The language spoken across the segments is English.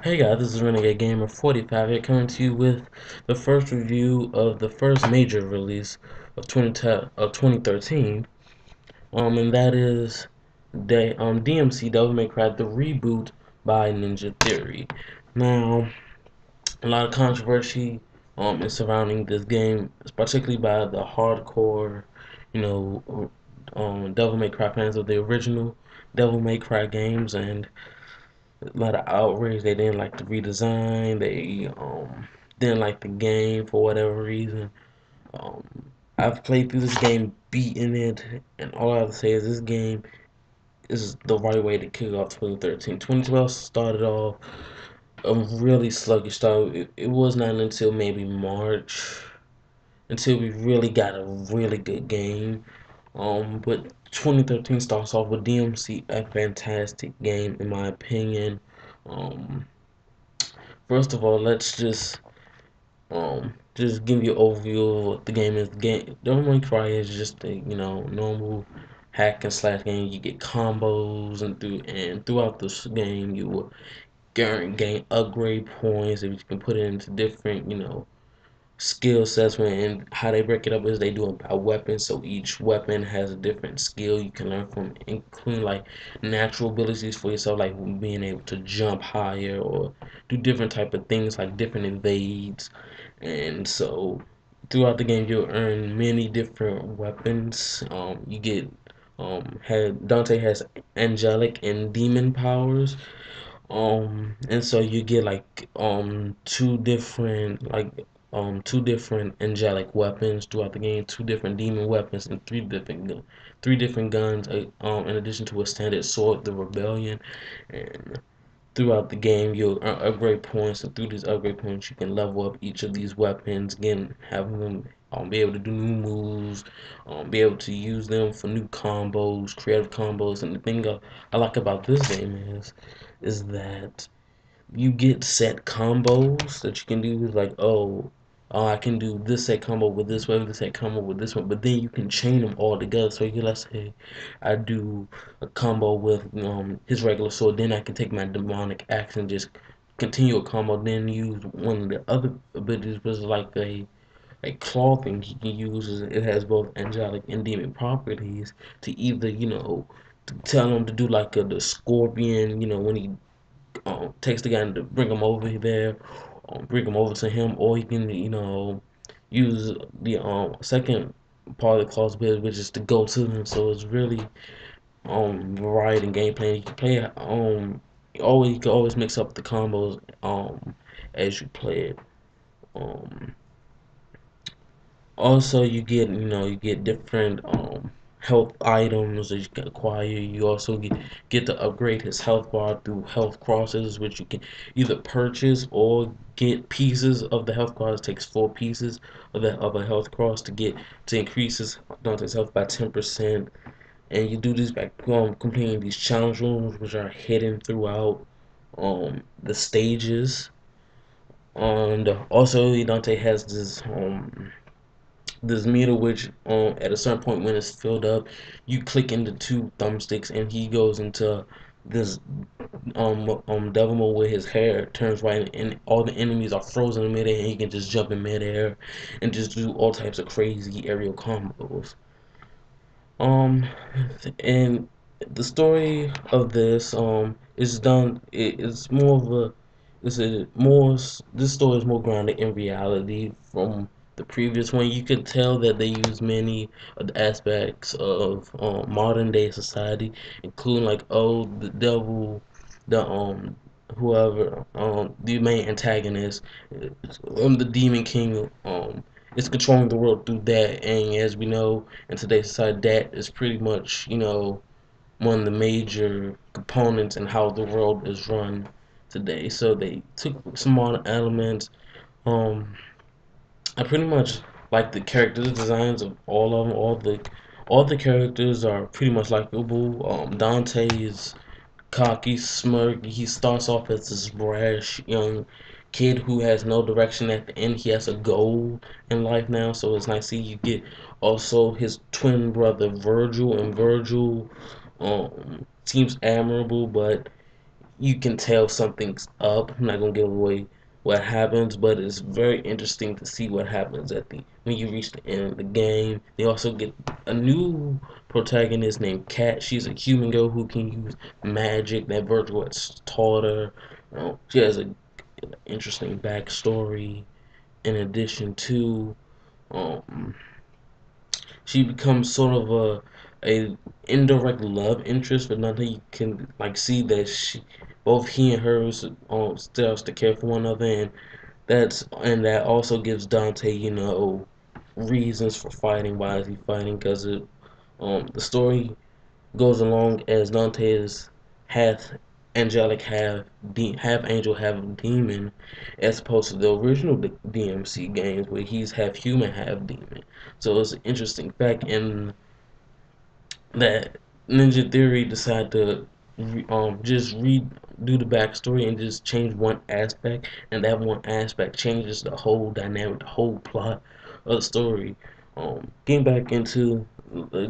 Hey guys, this is RenegadeGamer45 here coming to you with the first review of the first major release of 2013, and that is DMC Devil May Cry the reboot by Ninja Theory. Now, a lot of controversy is surrounding this game, particularly by the hardcore, you know, Devil May Cry fans of the original Devil May Cry games, and a lot of outrage. They didn't like the redesign. They didn't like the game for whatever reason. Um, I've played through this game, beaten it, and all I have to say is this game is the right way to kick off 2013. 2012 started off a really sluggish start. It was not until maybe March until we really got a really good game. But 2013 starts off with DMC, a fantastic game in my opinion. Um, First of all, let's just give you an overview of what the game is. The game Devil May Cry is just a normal hack and slash game. You get combos and throughout this game you will gain upgrade points if you can put it into different skill sets. And how they break it up is they do it by weapons, so each weapon has a different skill you can learn from, including like natural abilities for yourself, like being able to jump higher or do different type of things like different invades. And so throughout the game you'll earn many different weapons. You get had Dante has angelic and demon powers. And so you get like two different angelic weapons throughout the game, two different demon weapons, and three different guns. In addition to a standard sword, the Rebellion. And throughout the game, you'll earn upgrade points, and through these upgrade points, you can level up each of these weapons. Again, having them be able to do new moves, be able to use them for new combos, creative combos. And the thing I like about this game is that you get set combos that you can do. Like, I can do this set combo with this one, this set combo with this one, but then you can chain them all together. So you, let's say I do a combo with his regular sword, then I can take my demonic axe and just continue a combo, then use one of the other abilities, which is like a claw thing he can use. It has both angelic and demon properties to either to tell him to do like the scorpion, when he takes the guy to bring him over there, bring him over to him, or he can, use the second part of the clause bit, which is to go to him. So it's really variety in gameplay. You can play you can always mix up the combos as you play it. Um, Also, you get different health items that you can acquire. You also get to upgrade his health bar through health crosses, which you can either purchase or get pieces of the health cross. It takes 4 pieces of a health cross to increase his Dante's health by 10%. And you do this by completing these challenge rooms, which are hidden throughout the stages. And also, Dante has this meter, which at a certain point when it's filled up, you click into two thumbsticks and he goes into this devil mode where his hair turns white and all the enemies are frozen in midair, and he can just jump in midair and just do all types of crazy aerial combos. um and the story of this is done it's more of a it's a more this story is more grounded in reality from the previous one. You could tell that they use many of the aspects of modern day society, including like, the devil, the whoever the main antagonist, the demon king, is controlling the world through that. And as we know, in today's society, that is pretty much, one of the major components in how the world is run today. So they took some modern elements. Um, I pretty much like the character designs of all of them. All the characters are pretty much likable. Dante is cocky, smirky. He starts off as this brash young kid who has no direction. At the end, he has a goal in life now, so it's nice to see. You get also his twin brother Virgil, and Virgil seems admirable, but you can tell something's up. I'm not gonna give away what happens, but it's very interesting to see what happens at the when you reach the end of the game. They also get a new protagonist named Kat. She's a human girl who can use magic that Virgil has taught her. She has an interesting backstory. In addition to, um, she becomes sort of a indirect love interest, but nothing you can like see that both he and her still has to care for one another, and that also gives Dante, reasons for fighting. Why is he fighting? Because the story goes along as Dante is half angelic, half angel, half demon, as opposed to the original DMC games where he's half human, half demon. So it's an interesting fact, and that Ninja Theory decided to just redo the backstory and just change one aspect, and that one aspect changes the whole dynamic, the whole plot of the story. Getting back into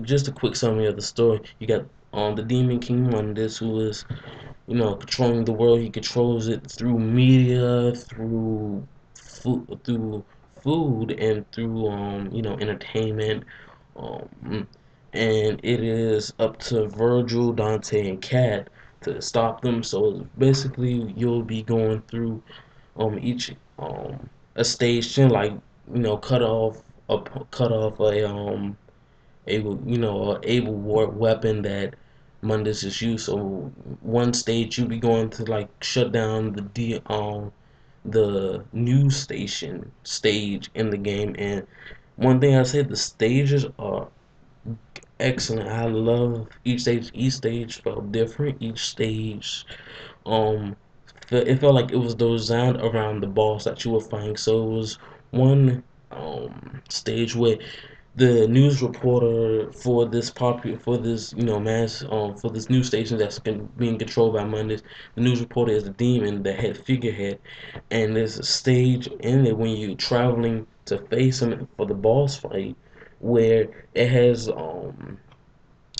just a quick summary of the story, you got the Demon King Mundus, who is controlling the world. He controls it through media, through food, and through entertainment. Um, and it is up to Virgil, Dante, and Cat to stop them. So basically, you'll be going through each a station, like cut off a able war weapon that Mundus is used. So one stage you'll be going to like shut down the news station stage in the game. And one thing I said, the stages are excellent. I love each stage. Each stage felt different. Each stage, um, it felt like it was designed around the boss that you were fighting. So it was one stage where the news reporter for this mass for this news station that's being controlled by Mondays, the news reporter is the demon, the head figurehead, and there's a stage in it when you're traveling to face him for the boss fight where it has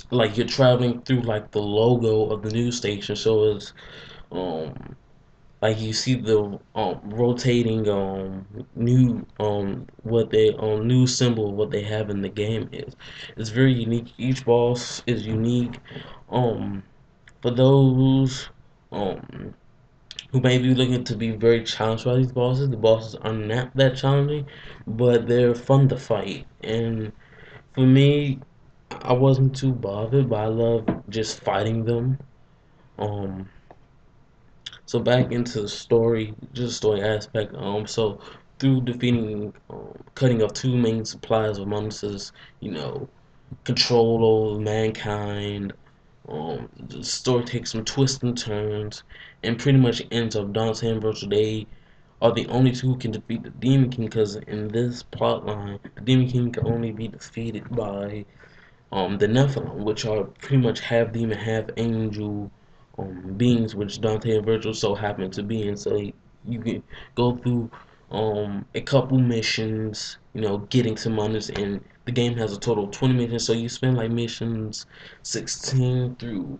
like you're traveling through like the logo of the news station, so it's um like you see the rotating what they new symbol of what they have in the game is. It's very unique. Each boss is unique. Um for those um who may be looking to be very challenged by these bosses, the bosses are not that challenging, but they're fun to fight. And for me, I wasn't too bothered, but I love just fighting them. Um So back into the story, just story aspect. So through defeating, cutting off two main suppliers of monsters, you know, control over mankind. The story takes some twists and turns, and pretty much ends up Dante and Virgil. They are the only two who can defeat the Demon King, because in this plot line, the Demon King can only be defeated by the Nephilim, which are pretty much half demon, half angel beings, which Dante and Virgil so happen to be. And so you can go through a couple missions, getting some monies, and the game has a total of 20 missions. So you spend like missions 16 through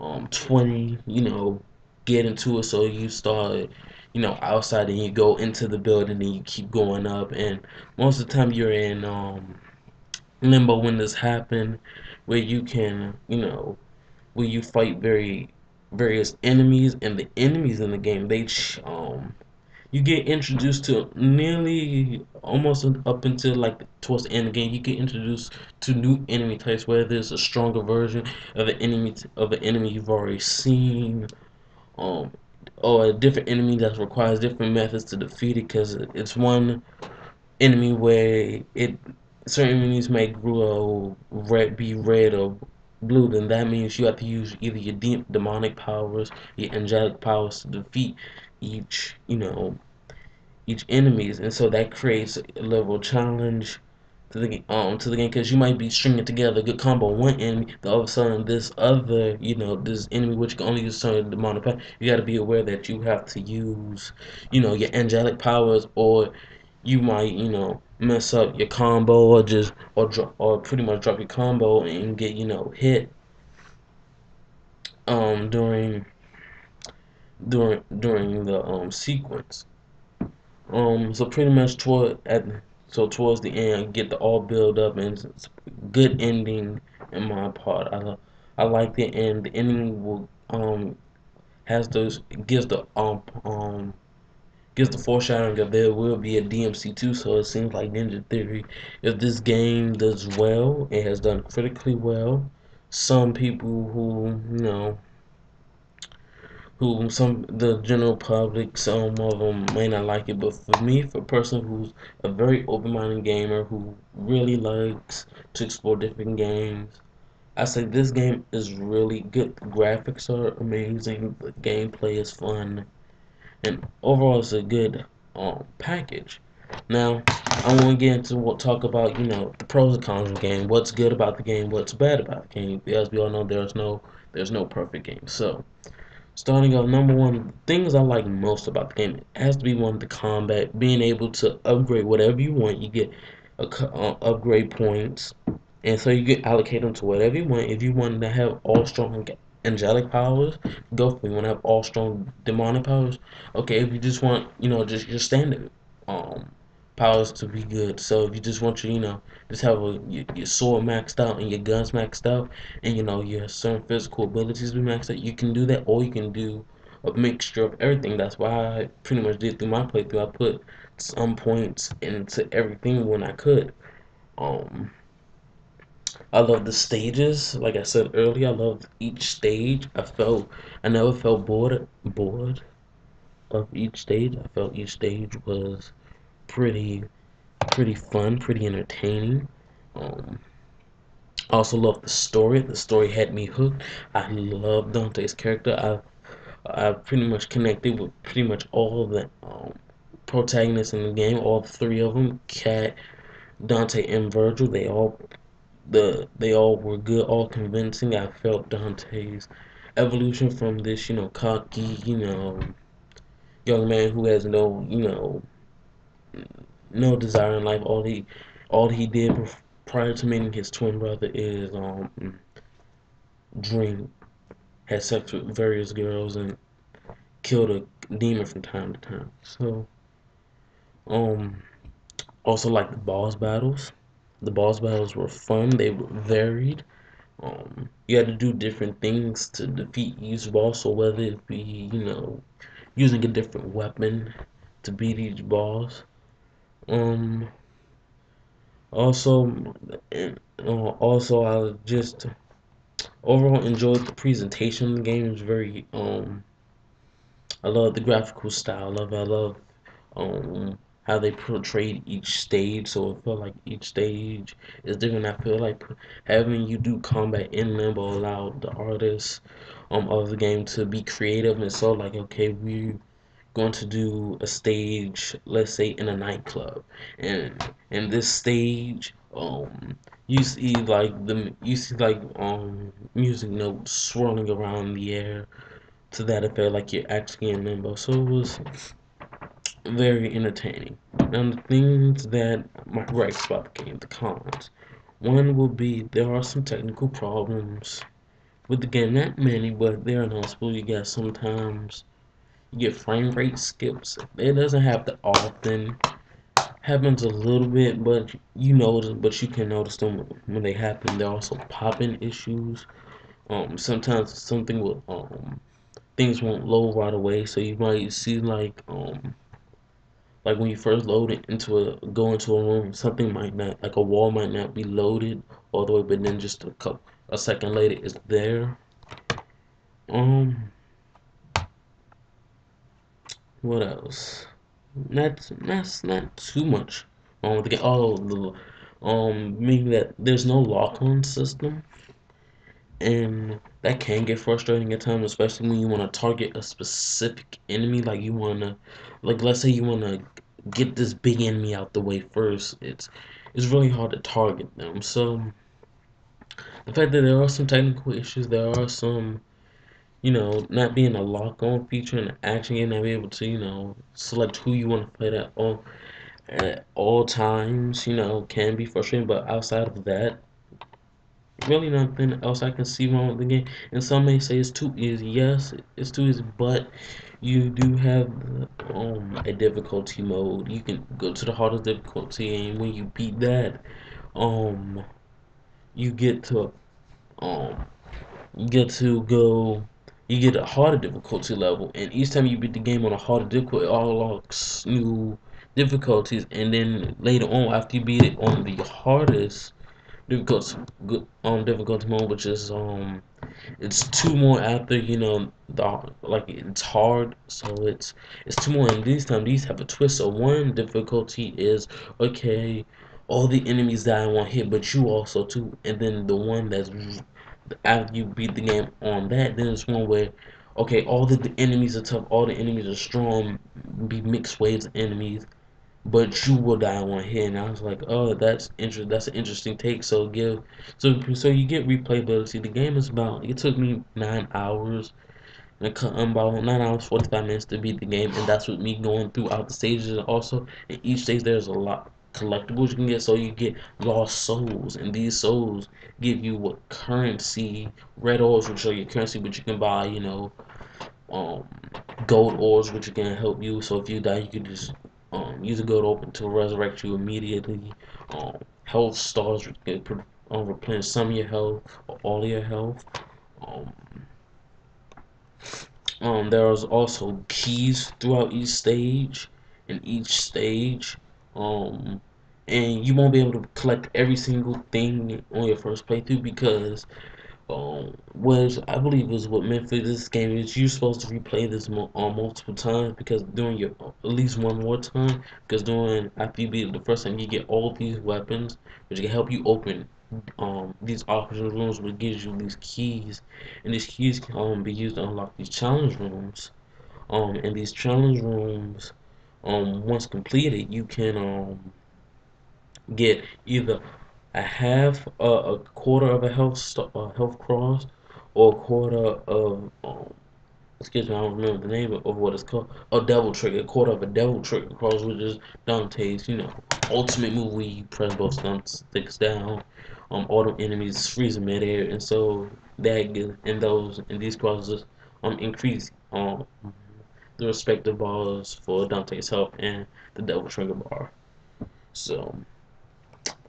20, get into it. So you start, outside, and you go into the building, and you keep going up. And most of the time you're in limbo when this happen, where you can, where you fight various enemies, and the enemies in the game, you get introduced to nearly almost up until like towards the end of the game. You get introduced to new enemy types, where there's a stronger version of the enemy you've already seen, um, or a different enemy that requires different methods to defeat it, because it's one enemy where it certain enemies may grow be red or blue. Then that means you have to use either your demonic powers, your angelic powers to defeat each each enemies, and so that creates a level of challenge to the game, because you might be stringing together a good combo on one enemy, then all of a sudden this other this enemy which can only use certain demonic power, you got to be aware that you have to use your angelic powers, or you might mess up your combo, or just or pretty much drop your combo and get hit during during the sequence. So pretty much towards the end, get the all build up and it's a good ending in my part. I like the end. The ending will has those gives the foreshadowing of there will be a DMC 2. So it seems like Ninja Theory, if this game does well, it has done critically well. Some people who some the general public, some of them may not like it, but for me, for a person who's a very open-minded gamer who really likes to explore different games, I say this game is really good. The graphics are amazing, the gameplay is fun, and overall it's a good package. Now, I want to get into talk about the pros and cons of the game, what's good about the game, what's bad about the game. As we all know, there's no perfect game. So starting off, number one, things I like most about the game, it has to be one, the combat, being able to upgrade whatever you want. You get upgrade points, and so you can allocate them to whatever you want. If you want to have all strong angelic powers, go for it. You want to have all strong demonic powers, okay. If you just want, just your standard um powers to be good. So if you just want just have your sword maxed out and your guns maxed out, and your certain physical abilities be maxed out, you can do that, or you can do a mixture of everything. That's why I pretty much did through my playthrough. I put some points into everything when I could. Um, I love the stages. Like I said earlier, I love each stage. I never felt bored of each stage. I felt each stage was pretty pretty fun, pretty entertaining. Um, I also love the story. The story had me hooked. I love Dante's character. I pretty much connected with pretty much all of the protagonists in the game. All three of them, Cat, Dante, and Virgil. They all were good, all convincing. I felt Dante's evolution from this, cocky, young man who has no desire in life. All he did prior to meeting his twin brother is drink, had sex with various girls, and killed a demon from time to time. So, um, also like the boss battles. The boss battles were fun. They were varied. You had to do different things to defeat each boss. So whether it be, using a different weapon to beat each boss. Um, also, also I just overall enjoyed the presentation of the game. It was very I love the graphical style. I love how they portrayed each stage. So it felt like each stage is different. I feel like having you do combat in limbo allowed the artists of the game to be creative, and so like, okay, we're going to do a stage, let's say in a nightclub, and in this stage you see like music notes swirling around the air to that effect, like you're actually in limbo. So it was very entertaining. Now the things that my gripes about the game, the cons. One will be there are some technical problems with the game. Not many, but they're noticeable. You got sometimes you get frame rate skips. It doesn't happen often. Happens a little bit, but you can notice them when they happen. There are also popping issues. Sometimes something will things won't load right away, so you might see like when you first load it go into a room, something might not, like a wall might not be loaded all the way, but then just a second later it's there. Um, what else? Not too much. Meaning that there's no lock-on system, and that can get frustrating at times, especially when you want to target a specific enemy. Like you want to, like let's say you want to get this big enemy out the way first. It's really hard to target them. So the fact that there are some technical issues, there are some, not being a lock-on feature in the action game, not be able to, select who you want to play at all times, can be frustrating. But outside of that, really nothing else I can see wrong with the game. And some may say it's too easy. Yes, it's too easy, but You do have a difficulty mode. You can go to the hardest difficulty, and when you beat that, um you get to um you get to go you get a harder difficulty level, and each time you beat the game on a harder difficulty, it unlocks new difficulties, and then later on after you beat it on the hardest difficulty mode, which is it's two more after, like it's hard, so it's two more, and these have a twist. So one difficulty is, okay, all the enemies die in one hit, but you also too. And then the one that's after you beat the game on that, then it's one where, okay, all the enemies are tough, all the enemies are strong, be mixed waves of enemies, but you will die in one hit. And I was like, oh, that's an interesting take. So you get replayability. The game is about, it took me 9 hours, and about 9 hours 45 minutes to beat the game, and that's with me going throughout the stages. Also, in each stage there's a lot collectibles you can get. So you get lost souls, and these souls give you what currency, red ores, which are your currency, but you can buy, um, gold ores, which can help you. So if you die, you can just use a gold orb to resurrect you immediately. Health stars, which can replenish some of your health or all of your health. Um, there's also keys throughout each stage, um, and you won't be able to collect every single thing on your first playthrough because was I believe was what meant for this game is you're supposed to replay this multiple times, because doing your at least one more time, because doing after you beat it the first time you get all these weapons which can help you open these optional rooms, which gives you these keys, and these keys can be used to unlock these challenge rooms. And these challenge rooms, once completed, you can get either a quarter of a health cross, or a quarter of excuse me, I don't remember the name of what it's called. A devil trigger, a quarter of a devil trigger cross, which is Dante's, ultimate move where you press both sticks down. All the enemies freeze in midair, and so and these crosses increase the respective bars for Dante's health and the devil trigger bar. So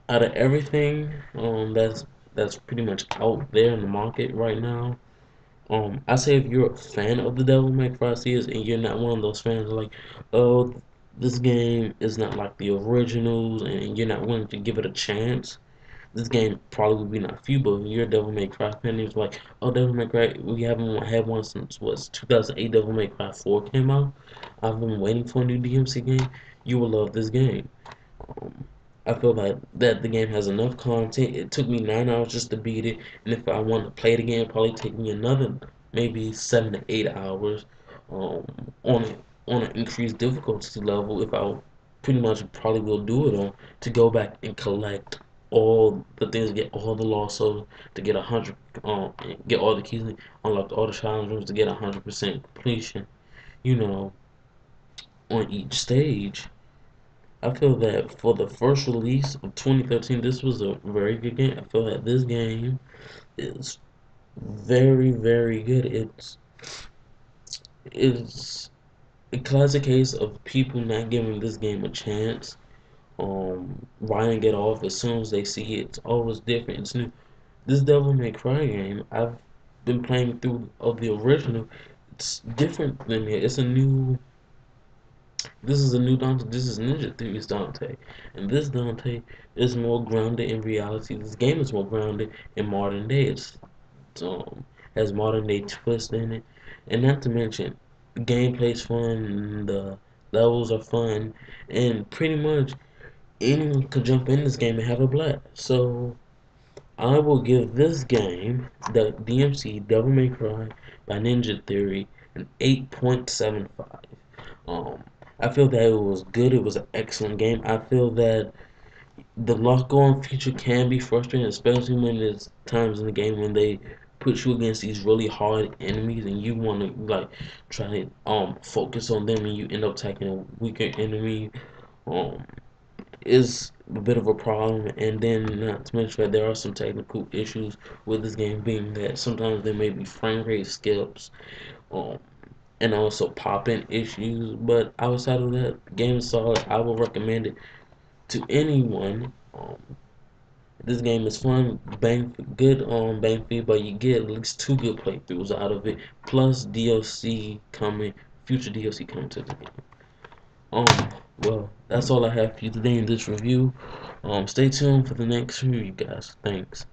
out of everything that's pretty much out there in the market right now, I say if you're a fan of the Devil May Cry series and you're not one of those fans like, oh, this game is not like the originals, and you're not willing to give it a chance, this game probably would be not for you. But if you're a Devil May Cry fan, it's like, oh, Devil May Cry, we haven't had one since 2008. Devil May Cry 4 came out. I've been waiting for a new DMC game. You will love this game. Um, I feel like that the game has enough content. It took me 9 hours just to beat it, and if I want to play it again, it'd probably take me another maybe 7 to 8 hours um, on on an increased difficulty level. If I pretty much probably will do it on to go back and collect all the things, get all the lost souls to get 100, get all the keys, unlock all the challenge rooms to get 100% completion. You know, on each stage. I feel that for the first release of 2013, this was a very good game. I feel that this game is very, very good. It's a classic case of people not giving this game a chance. Writing it off as soon as they see it. It's always different. It's new. This Devil May Cry game, I've been playing through of the original. It's different than it. This is a new Dante. This is Ninja Theory's Dante, and this Dante is more grounded in reality. This game is more grounded in modern day. Has modern day twist in it, and not to mention, the gameplay's fun. The levels are fun, and pretty much anyone could jump in this game and have a blast. So I will give this game, the DMC Devil May Cry by Ninja Theory, an 8.75. Um, I feel that it was good. It was an excellent game. I feel that the lock on feature can be frustrating, especially when there's times in the game when they put you against these really hard enemies and you want to like try to focus on them, and you end up attacking a weaker enemy. Um, is a bit of a problem, and then not to mention that there are some technical issues with this game, being that sometimes there may be frame rate skips. Um, and also popping issues. But outside of that, the game is solid. I will recommend it to anyone. This game is fun, good bang fee, but you get at least 2 good playthroughs out of it, plus DLC coming, future DLC coming to the game. Um, well, that's all I have for you today in this review. Stay tuned for the next review, guys. Thanks.